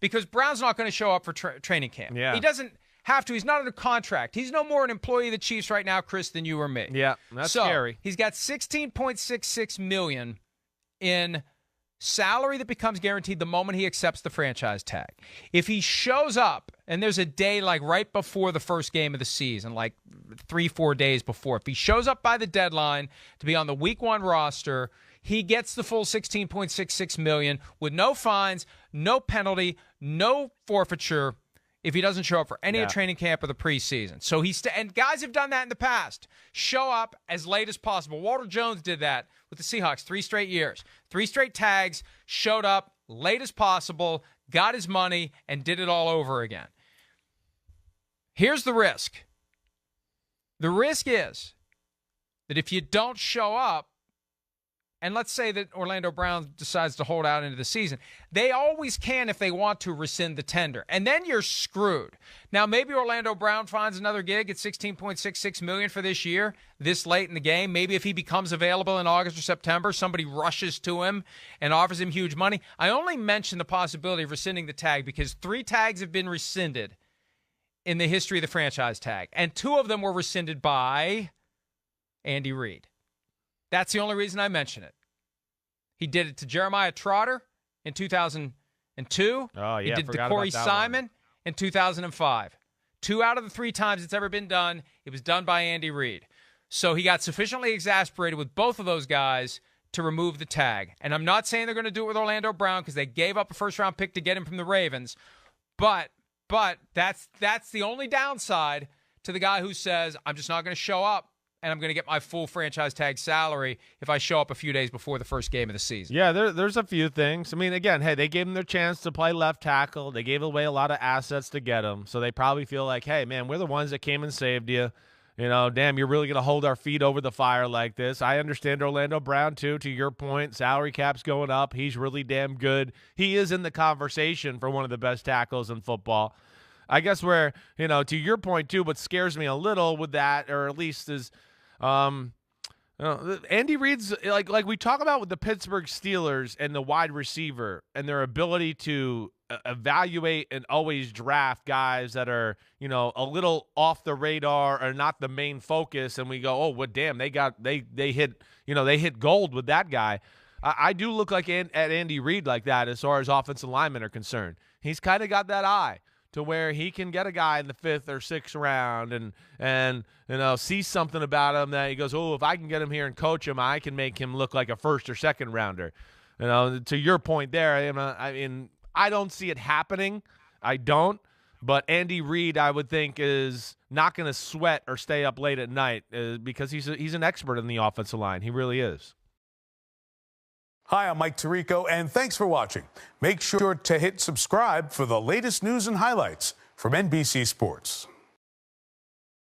because Brown's not going to show up for training camp. Yeah. He doesn't have to. He's not under contract. He's no more an employee of the Chiefs right now, Chris, than you or me. Yeah, that's scary. He's got $16.66 million in salary that becomes guaranteed the moment he accepts the franchise tag. If he shows up, and there's a day like right before the first game of the season, like 3-4 days before, if he shows up by the deadline to be on the Week 1 roster, he gets the full $16.66 million with no fines, no penalty, no forfeiture if he doesn't show up for any of training camp or the preseason. So and guys have done that in the past. Show up as late as possible. Walter Jones did that with the Seahawks 3 straight years. 3 straight tags, showed up late as possible, got his money, and did it all over again. Here's the risk. The risk is that if you don't show up, and let's say that Orlando Brown decides to hold out into the season, they always can, if they want to, rescind the tender. And then you're screwed. Now, maybe Orlando Brown finds another gig at $16.66 million for this year, this late in the game. Maybe if he becomes available in August or September, somebody rushes to him and offers him huge money. I only mention the possibility of rescinding the tag because 3 tags have been rescinded in the history of the franchise tag, and 2 of them were rescinded by Andy Reid. That's the only reason I mention it. He did it to Jeremiah Trotter in 2002. Oh, yeah, he did it to Corey Simon in 2005. 2 out of the 3 times it's ever been done, it was done by Andy Reid. So he got sufficiently exasperated with both of those guys to remove the tag. And I'm not saying they're going to do it with Orlando Brown because they gave up a first-round pick to get him from the Ravens. But that's the only downside to the guy who says, I'm just not going to show up, and I'm going to get my full franchise tag salary if I show up a few days before the first game of the season. Yeah, there's a few things. I mean, again, hey, they gave him their chance to play left tackle. They gave away a lot of assets to get him. So they probably feel like, hey, man, we're the ones that came and saved you. You know, damn, you're really going to hold our feet over the fire like this. I understand Orlando Brown, too, to your point. Salary cap's going up. He's really damn good. He is in the conversation for one of the best tackles in football. I guess where, you know, to your point, too, what scares me a little with that, or at least is Andy Reid's, like we talk about with the Pittsburgh Steelers and the wide receiver and their ability to evaluate and always draft guys that are, you know, a little off the radar or not the main focus, and we go, oh, well, damn, they hit gold with that guy. I do look like at Andy Reid like that as far as offensive linemen are concerned. He's kind of got that eye to where he can get a guy in the 5th or 6th round and you know, see something about him that he goes, oh, if I can get him here and coach him, I can make him look like a 1st or 2nd rounder. You know, to your point there, I mean, I don't see it happening. I don't. But Andy Reid, I would think, is not going to sweat or stay up late at night because he's an expert in the offensive line. He really is. Hi, I'm Mike Tirico, and thanks for watching. Make sure to hit subscribe for the latest news and highlights from NBC Sports.